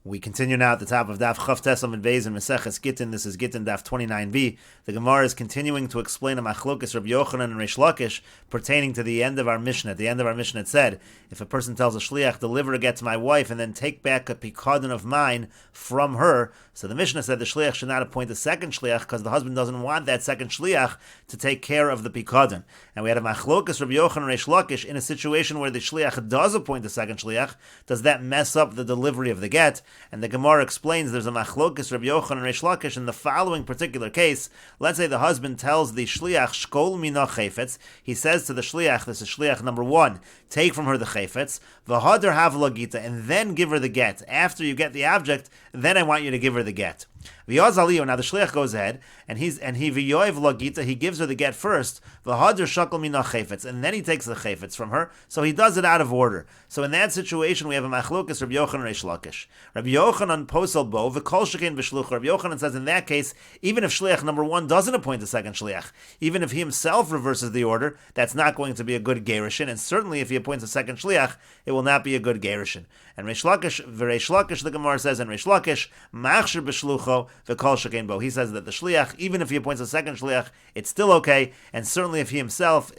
We continue now at the top of Daf Chavtes Amud Beis in Meseches Gittin. This is Gittin Daf 29b. The Gemara is continuing to explain a machlokes Rabbi Yochanan and Reish Lakish pertaining to the end of our Mishnah. At the end of our Mishnah it said, if a person tells a shliach, deliver a get to my wife and then take back a pikadon of mine from her, so the Mishnah said the shliach should not appoint a second shliach because the husband doesn't want that second shliach to take care of the pikadon. And we had a machlokes Rabbi Yochanan and Reish Lakish in a situation where the shliach does appoint a second shliach. Does that mess up the delivery of the get? And the Gemara explains there's a machlokes Rabbi Yochanan and Reish Lakish in the following particular case. Let's say the husband tells the shliach, shkol mina chayfetz. He says to the shliach, this is shliach number one, take from her the chayfetz, v'hader havla gita, and then give her the get. After you get the object, then I want you to give her the get. Now the shliach goes ahead and he v'yoev lagita, he gives her the get first, v'hader shakol mina chayfetz, and then he takes the chayfetz from her. So he does it out of order. So in that situation we have a machlokes Rabbi Yochanan and Reish Lakish. Rabbi Yochanan posel bo v'kol shekein v'shluch. Rabbi Yochanan says in that case, even if shliach number one doesn't appoint a second shliach, even if he himself reverses the order, that's not going to be a good gerushin, and certainly if he appoints a second shliach, it will not be a good gerushin. And Reish Lakish, the Gemara says, and Reish Lakish machshir b'shlucho v'kol shekein bo. He says that the shliach, even if he appoints a second shliach, it's still okay, and certainly if he himself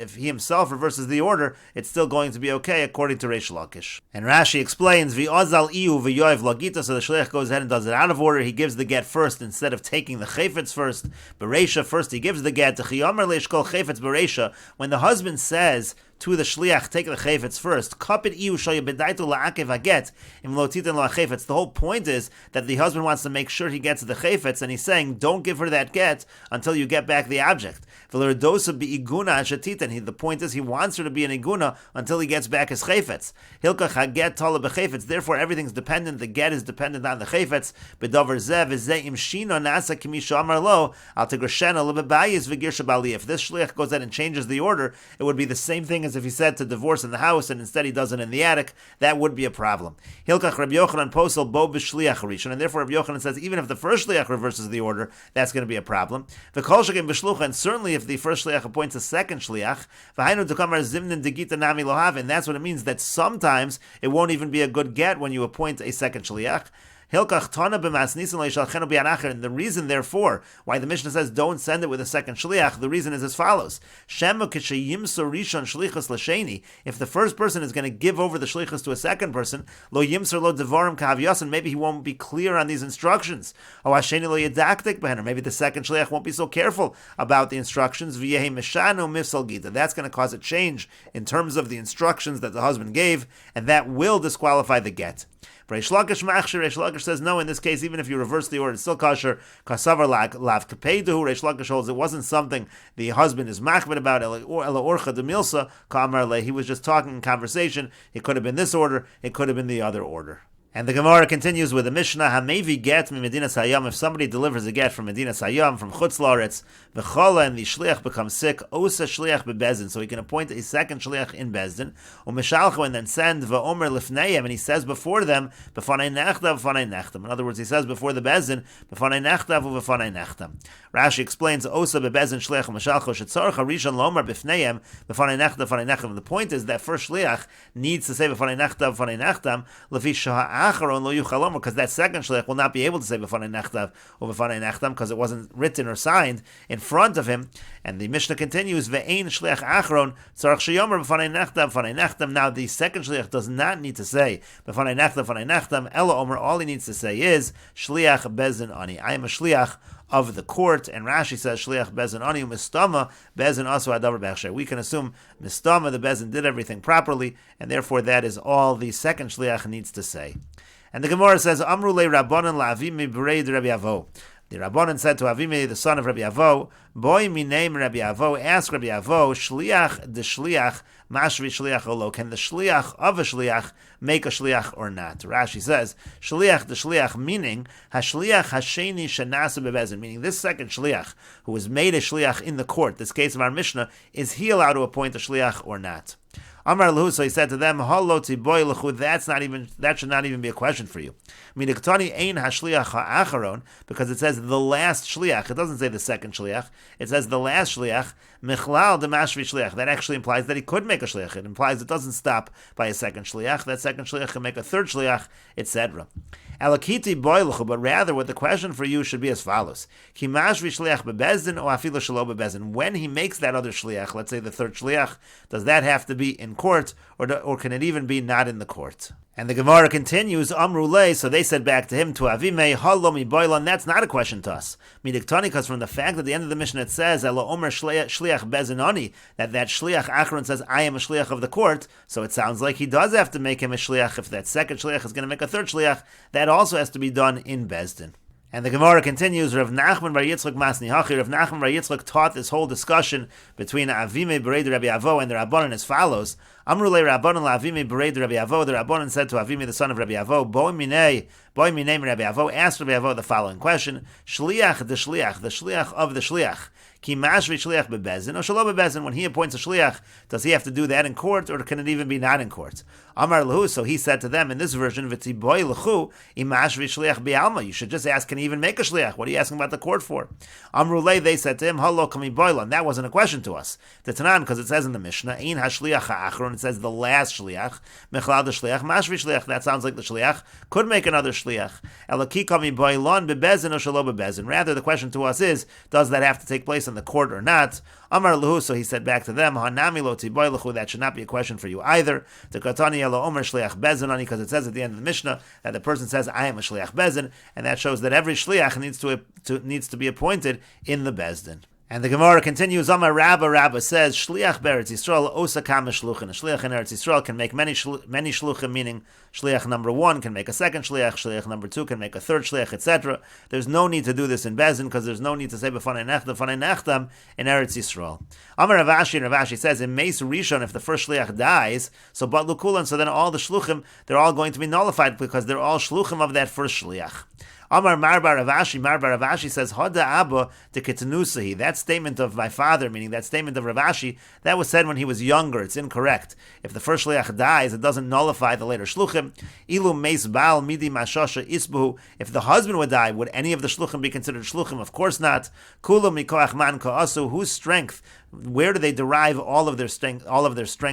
reverses the order, it's still going to be okay according to Reish Lakish. And Rashi explains v'ozal iu v'yoev lagita. So the shliach goes ahead and does it out of order. He gives the get first instead of taking the chayfetz first. Bereisha first he gives the get. When the husband says to the shliach, take the chayfetz first. Kapit iu shayabedaitu la'akev haget im lo titan lo chayfetz. The whole point is that the husband wants to make sure he gets the chayfetz, and he's saying, don't give her that get until you get back the object. V'lerdosa bi'iguna ashatitan. The point is he wants her to be an iguna until he gets back his chayfetz. Hilkach haget tala b'chayfetz. Therefore, everything's dependent. The get is dependent on the chayfetz. B'davar zeh v'zeh im shino nasa k'mi shamar lo al tegrashena lebebayis v'gir shabali. If this shliach goes out and changes the order, it would be the same thing as if he said to divorce in the house and instead he does it in the attic. That would be a problem. Hilkach Rabbi Yochanan posel bo b'shliach rishon. And therefore Rabbi Yochanan says even if the first shliach reverses the order, that's going to be a problem. V'kol shekem b'shlucha. And certainly if the first shliach appoints a second shliach, v'hainu dekamar zimnin degita nami lohav. And that's what it means, that sometimes it won't even be a good get when you appoint a second shliach. Hilkach tana b'masnisin leishalchenu b'yanacher. And the reason, therefore, why the Mishnah says don't send it with a second shliach, the reason is as follows: Shema k'sheyimso rishon shlichus l'sheni. If the first person is going to give over the shlichus to a second person, lo yimser lo devarim kavyasin. Maybe he won't be clear on these instructions. O hasheni lo yedaktik b'hen. Maybe the second shliach won't be so careful about the instructions. V'yehi mishanu mifsal gita. That's going to cause a change in terms of the instructions that the husband gave, and that will disqualify the get. Reish Lakish says no. In this case, even if you reverse the order, it's still kosher. Kasavar lav kapeiduhu. Reish Lakish holds it wasn't something the husband is machbet about. Ela orcha demilsa kamar le. He was just talking in conversation. It could have been this order. It could have been the other order. And the Gemara continues with the Mishnah, Hamevi get mi Medina Sayam. If somebody delivers a get from Medina Sayam, from Chutz La'aretz, v'chala, and the shliach becomes sick, osa shliach bebezdin, so he can appoint a second shliach in bezdin, u'mishalchu, and then send v'omer lifneim, and he says before them, b'fanei nechtav, b'fanei nechtam. In other words, he says before the bezdin, b'fanei nechtav, u'b'fanei nechtam. Rashi explains, osa bebezdin shliach u'mishalchu, shetzarach harishon lomer b'fneim, b'fanei nechtav, b'fanei nechtam. The point is that first shliach needs to say b'fanei nechtav, b'fanei nechtam, lefi sha'a because that second shliach will not be able to say b'fanei nechtav or b'fanei nechtam because it wasn't written or signed in front of him. And the Mishnah continues, ve'ein shliach achron tzarach sheyomer b'fanei nechtam. Now the second shliach does not need to say b'fanei nechtam, ela omer. All he needs to say is shliach bezin ani. I am a shliach of the court, and Rashi says shliach bezin ani mistama bezin asu adavar b'achsher. We can assume mistama, the bezin did everything properly, and therefore that is all the second shliach needs to say. And the Gemara says, Amru le Rabbanan la'avimi b'rei de Rabbi Avo. The Rabbanan said to Avimi, the son of Rabbi Avo, Boy mi name Rabbi Avo, ask Rabbi Avo, Shliach de Shliach, Mashvi Shliach olo. Can the Shliach of a Shliach make a Shliach or not? Rashi says, Shliach de Shliach, meaning, Hashliach hasheni shenasu bebezin, meaning this second Shliach, who was made a Shliach in the court, this case of our Mishnah, is he allowed to appoint a Shliach or not? Amar lahu, so he said to them, Halo tiboy lechu, that should not even be a question for you. Midiktani ein hashliach ha'acharon, because it says the last shliach. It doesn't say the second shliach. It says the last shliach. Michlal demashvi shliach. That actually implies that he could make a shliach. It implies it doesn't stop by a second shliach. That second shliach can make a third shliach, etc. Alakiti boiluchu, but rather what the question for you should be as follows: Kimashvi shliach bebezdin or afilu shelo bebezdin. When he makes that other shliach, let's say the third shliach, does that have to be in court, or can it even be not in the court? And the Gemara continues, Amrulei, so they said back to him, to Avime, Halomi Boilan, that's not a question to us. Midiktani, because from the fact that at the end of the Mishnah it says, Elo Omer Shliach Bezinoni, that Shliach Achron says, I am a Shliach of the court, so it sounds like he does have to make him a Shliach. If that second Shliach is going to make a third Shliach, that also has to be done in Bezdin. And the Gemara continues, Rav Nachman bar Yitzchak Masni Hachi, Rav Nachman bar Yitzchak taught this whole discussion between Avime Bered Rabbi Avo and the Rabbanan as follows. Amrulei Rabbanan la Avime Bered Rabbi Avo, the Rabbanan said to Avime the son of Rabbi Avo, Boi minei Rabbi Avo, asked Rabbi Avo the following question, Shliach the Shliach of the Shliach, Ki mashvi shliach bebezin or shalo bebezin. When he appoints a shliach, does he have to do that in court, or can it even be not in court? Amar lahu. So he said to them in this version, v'tiboy lechu imashvi shliach bialma. You should just ask, can he even make a shliach? What are you asking about the court for? Amrulei, they said to him, halo kami boilan. That wasn't a question to us. The Tanan, because it says in the Mishnah, ein hashliach ha'achron. It says the last shliach. Mechlal the shliach mashvi shliach. That sounds like the shliach could make another shliach. Elaki kami boilan bebezin or shalo bebezin. Rather, the question to us is, does that have to take place in the court or not? Amar lahu, so he said back to them, Hanami lo tiboy lechu, that should not be a question for you either. The Katani elo omer shliach bezin ani, because it says at the end of the Mishnah that the person says, I am a shliach bezin, and that shows that every shliach needs to be appointed in the bezdin. And the Gemara continues, Amar Rabba says, Shliach be'eretz Yisrael osa kama shluchin. A shliach in Eretz Yisrael can make many shluchim, meaning shliach number one can make a second shliach number two can make a third shliach, etc. There's no need to do this in Bezin, because there's no need to say b'fanei nechtam in Eretz Yisrael. Amar Ravashi says, in Meis Rishon, if the first shliach dies, so but lukulan, so then all the shluchim, they're all going to be nullified, because they're all shluchim of that first shliach. Amar Marbar Ravashi says, Hoda Abba de Kitanusahi. That statement of my father, meaning that statement of Ravashi, that was said when he was younger. It's incorrect. If the first shliach dies, it doesn't nullify the later shluchim. Ilu meis baal midi mashasha isbuhu. If the husband would die, would any of the shluchim be considered shluchim? Of course not. Kula mikoach man ka'asu. Whose strength? Where do they derive all of their strength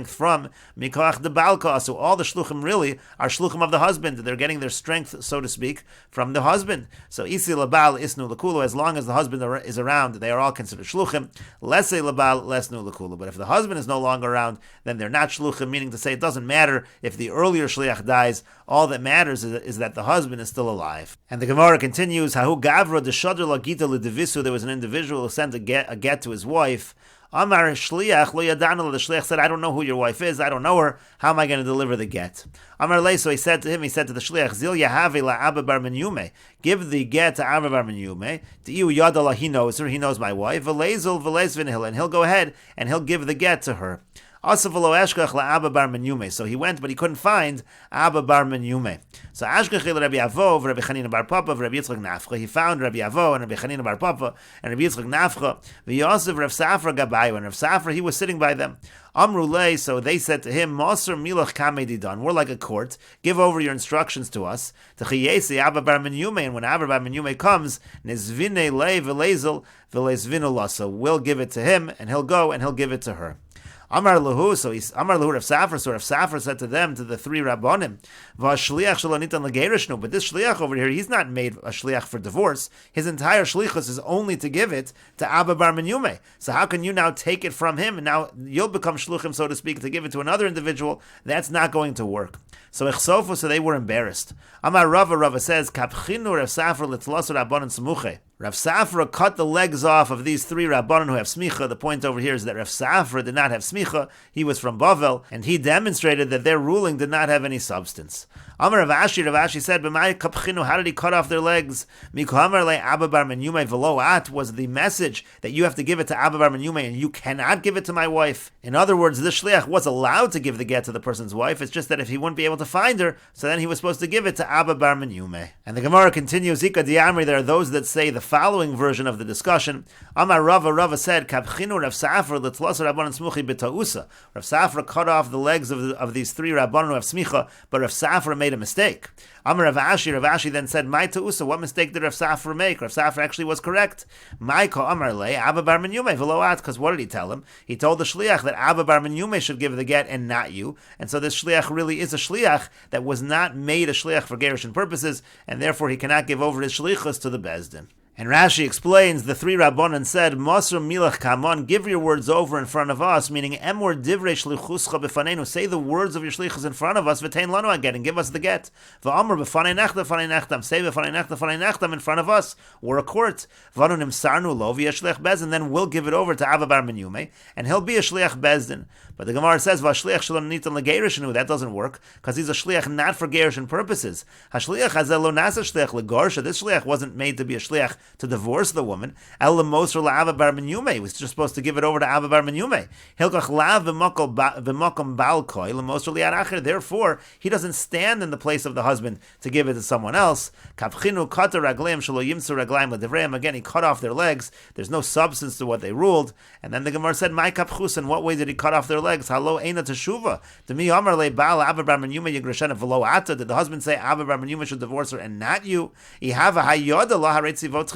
from? Mikoach de baal ka'asu. All the shluchim really are shluchim of the husband. They're getting their strength, so to speak, from the husband. So isi labal isnu lakulu. As long as the husband is around, they are all considered shluchim. Lese labal lesnu lakulu. But if the husband is no longer around, then they're not shluchim. Meaning to say, it doesn't matter if the earlier shliach dies. All that matters is that the husband is still alive. And the Gemara continues, Hahu gavra de shadr la gita l'devisu. There was an individual who sent a get to his wife. Amar shliach lo yadanu. The shliach said, I don't know who your wife is. I don't know her. How am I going to deliver the get? Amar lei. So he said to the shliach, Zil yahave la Abba bar Menyume. Give the get to Abba bar Menyume. Diu yadala, he knows her. He knows my wife. V'lezel v'lezvinhil, and he'll go ahead and he'll give the get to her. So he went, but he couldn't find Abba bar Menyume. So Ashkechil Rabbi Avo, Rabbi Chanina bar Papa, Rabbi Yitzchak Nafcha. He found Rabbi Avo and Rabbi Chanina bar Papa and Rabbi Yitzchak Nafcha. V'Yosef Rav Safra Gabayu, and Rav Safra, he was sitting by them. Amrulei, so they said to him, Moser milach kamei didan. We're like a court. Give over your instructions to us. Techiyesi Abba bar Menyume, and when Abba bar Menyume comes, Nizvine le v'lezel v'lezvinu lasa. We'll give it to him, and he'll go and he'll give it to her. Amar lahu, Amar lahu Rav Safra. So Rav Safra said to them, to the three rabbanim, V'ashliach shelo nitan legerishnu. But this shliach over here, he's not made a shliach for divorce. His entire shlichus is only to give it to Abba bar Menyume. So how can you now take it from him, and now you'll become shluchim, so to speak, to give it to another individual? That's not going to work. So Echsofu, so they were embarrassed. Amar Rava says, Kapchinu Rav Safra l'tlasu rabbanan smuche. Rav Safra cut the legs off of these three rabbanan who have smicha. The point over here is that Rav Safra did not have smicha. He was from Bavel, and he demonstrated that their ruling did not have any substance. Amar Rav Ashi said, "B'may kapchinu." How did he cut off their legs? Mikohamar le Abba bar Menyume v'loat was the message that you have to give it to Abba bar Menyume, and you cannot give it to my wife. In other words, the shliach was allowed to give the get to the person's wife. It's just that if he wouldn't be able to find her, so then he was supposed to give it to Abba bar Menyume. And the Gemara continues, Ika diamri. There are those that say the following version of the discussion. Amar Rava said, Kabchinu Rav Safra l'tlosa Rabbanan smuchi b'ta'usa. Rav Safra cut off the legs of these three Rabbanan who have smicha, but Rav Safra made a mistake. Amar Rav Ashi then said, my ta'usa, what mistake did Rav Safra make? Rav Safra actually was correct. My ka Amar le, Abba bar Menyume v'loat, because what did he tell him? He told the shliach that Abba bar Menyume should give the get and not you. And so this shliach really is a shliach that was not made a shliach for gerushin purposes, and therefore he cannot give over his shlichus to the bezdin. And Rashi explains, the three Rabbanan said, Mosr milach kamon, give your words over in front of us, meaning emor divrei shlichuscha b'fanenu, say the words of your shlichus in front of us, v'tein lanu again, and give us the get. V'amr b'fanei nechtam, say b'fanei nechtam in front of us, we're a court. V'anu nimsarnu lo v'yashliach bezdin, then we'll give it over to Abba bar Menyume, and he'll be a shliach bezdin. But the Gemara says, v'ashliach shalom nitan l'gerishinu, that doesn't work, because he's a shliach not for gerishin purposes. Hashliach hazel lo nasa shliach l'gorsha, this shliach wasn't made to be a shliach to divorce the woman. El Mosr la Abba bar Menyume, was just supposed to give it over to Abba bar Menyume. Hilkach lav v'mokom balkoi l'Mosr li'aracher. Therefore, he doesn't stand in the place of the husband to give it to someone else. Kapchinu kata ragleim shelo yimsu ragleim l'divreim. Again, he cut off their legs. There's no substance to what they ruled. And then the Gemara said, "My kapchus." In what way did he cut off their legs? Halo eina teshuva. Demi amar le baal Abba bar Menyume yigrashena v'lo ata. Did the husband say Abba bar Menyume should divorce her and not you? Ihava hayoda la haretzivot chila.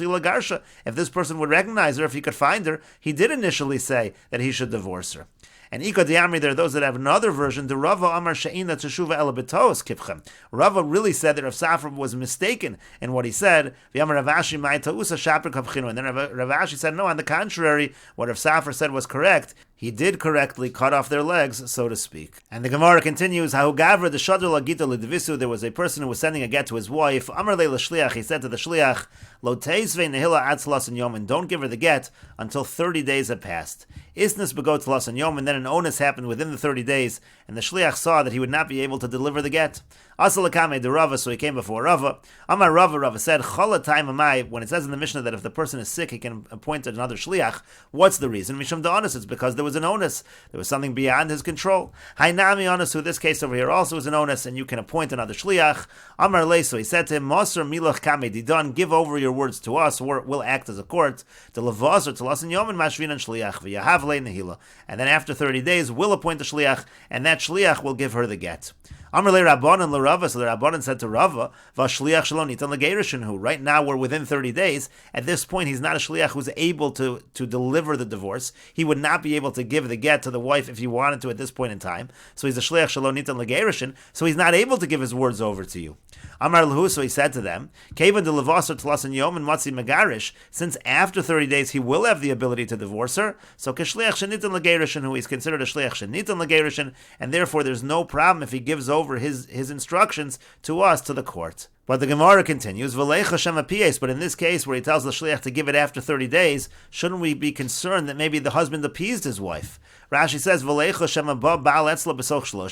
If this person would recognize her, if he could find her, he did initially say that he should divorce her. And Ika Diamri, there are those that have another version. The Rava Amar She'ina Teshuva Ela B'Tos Kipchem. Rava really said that Rav Safra was mistaken in what he said. V'Amar Rav Ashi Mai Ta'usa Shaper Kapchinu. And then Rav Ashi said, no, on the contrary, what Rav Safra said was correct. He did correctly cut off their legs, so to speak. And the Gemara continues, Hahu Gavra the Shadr Lagita L'Dvisu. There was a person who was sending a get to his wife. Amar Le L'Shliach. He said to the Shliach, Lo Teisvei Nehila Atzlas and Yom, and don't give her the get until 30 days have passed. Isnus begot Tlas and Yom, and then an onus happened within the 30 days, and the Shliach saw that he would not be able to deliver the get. Asalakame de Rava, so he came before Rava. Amar Rava said, Chala time amai, when it says in the Mishnah that if the person is sick, he can appoint another Shliach. What's the reason? Mishum da onus, it's because there was an onus. There was something beyond his control. Hainami onus, who this case over here also is an onus, and you can appoint another Shliach. Amar le, so he said to him, Mosr milach kame didon, give over your words to us, we'll act as a court. To Levaz or to Lasan Yom and Mashvin and Shliach, v'yahav le nehila. And then after 30 days, we'll appoint a Shliach, and that Shliach will give her the get. Amar le Rabbanan le Rava, so the Rabbanan said to Rava, Vashliach shalom nitan legerushin, who right now we're within 30 days. At this point, he's not a Shliach who's able to deliver the divorce. He would not be able to give the get to the wife if he wanted to at this point in time. So he's a Shliach shalom nitan legerushin, so he's not able to give his words over to you. Amar lehu, so he said to them, Kevan de levasar tlasan yom and matzi megarish, since after 30 days he will have the ability to divorce her, so keshliach shenitan legerushin, who is considered a shliach shenitan legerushin, and therefore there's no problem if he gives over his instructions to us, to the court. But the Gemara continues, but in this case where he tells the shliach to give it after 30 days, shouldn't we be concerned that maybe the husband appeased his wife? Rashi says,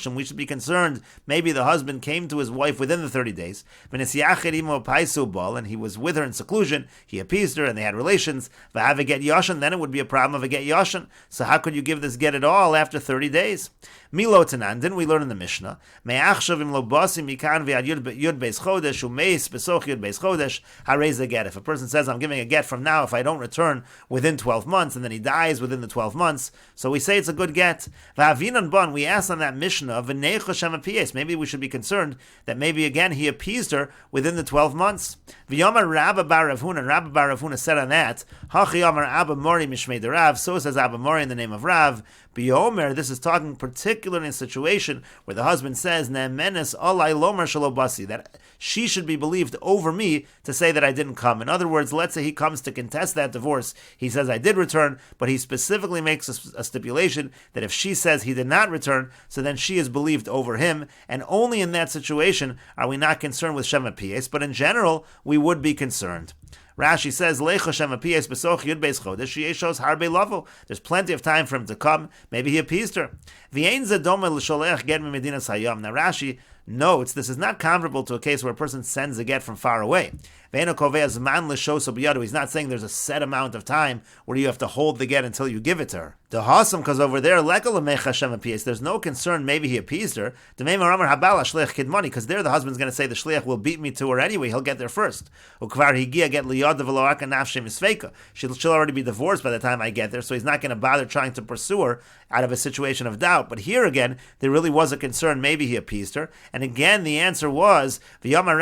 and we should be concerned maybe the husband came to his wife within the 30 days, and he was with her in seclusion, he appeased her and they had relations, then it would be a problem of a get yashan. So how could you give this get at all after 30 days? Milo Tanan, didn't we learn in the Mishnah? If a person says, I'm giving a get from now if I don't return within 12 months, and then he dies within the 12 months, so we say it's a good get. We asked on that Mishnah, maybe we should be concerned that maybe again he appeased her within the 12 months. Rabba bar Ravuna said on that, so says Abba Mori in the name of Rav. This is talking particularly in a situation where the husband says that she should be believed over me to say that I didn't come. In other words, let's say he comes to contest that divorce. He says I did return, but he specifically makes a stipulation that if she says he did not return, so then she is believed over him, and only in that situation are we not concerned with Shema Pies, but in general we would be concerned. Rashi says, there's plenty of time for him to come. Maybe he appeased her. Now Rashi notes this is not comparable to a case where a person sends a get from far away. He's not saying there's a set amount of time where you have to hold the get until you give it to her. Because over there, there's no concern maybe he appeased her. Because there the husband's going to say the shliach will beat me to her anyway, he'll get there first. She'll already be divorced by the time I get there, so he's not going to bother trying to pursue her out of a situation of doubt. But here again, there really was a concern, maybe he appeased her. And again, the answer was, what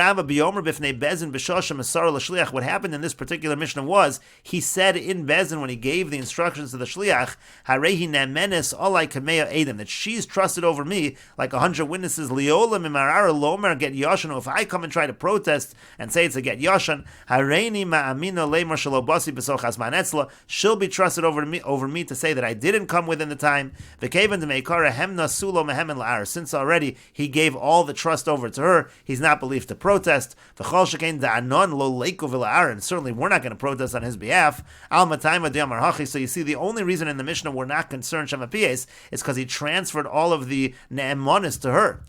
happened in this particular Mishnah was, he said in Bezin, when he gave the instructions to the shliach, that she's trusted over me like 100 witnesses. Get yashan. If I come and try to protest and say it's a get yashan, she'll be trusted over me to say that I didn't come within the time. Since already he gave all the trust over to her, he's not believed to protest. And certainly we're not going to protest on his behalf. So you see, the only reason in the Mishnah we're not concerned Shemapiyes is because he transferred all of the ne'emonis to her.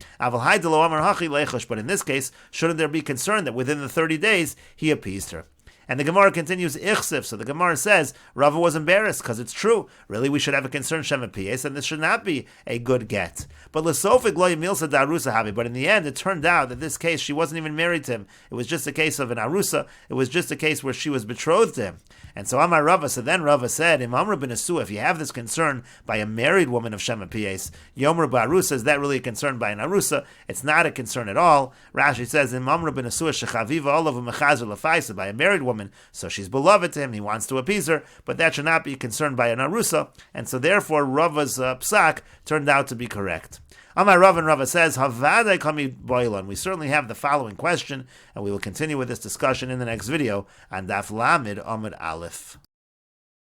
But in this case, shouldn't there be concern that within the 30 days he appeased her? And the Gemara continues, Ichsif. So the Gemara says, Rava was embarrassed, because it's true. Really, we should have a concern, Shemapiyes, and this should not be a good get. But L'sofik lo yimilsa da'arusa havi. But in the end, it turned out that this case, she wasn't even married to him. It was just a case of an arusa. It was just a case where she was betrothed to him. And so Amar Rava, so then Rava said, Im Amr ben Asua, if you have this concern by a married woman of Shemapiyes, Yomer ba'arusa, is that really a concern by an arusa? It's not a concern at all. Rashi says, Im Amr ben Asua shechaviva olav u'mechazer l'faisa, by a married woman, so she's beloved to him, he wants to appease her, but that should not be concerned by an arusa, and so therefore Rava's psak turned out to be correct. Amar Rav, and Rava says, Havadai kami boilan. We certainly have the following question, and we will continue with this discussion in the next video on Daf Lamed Amud Aleph.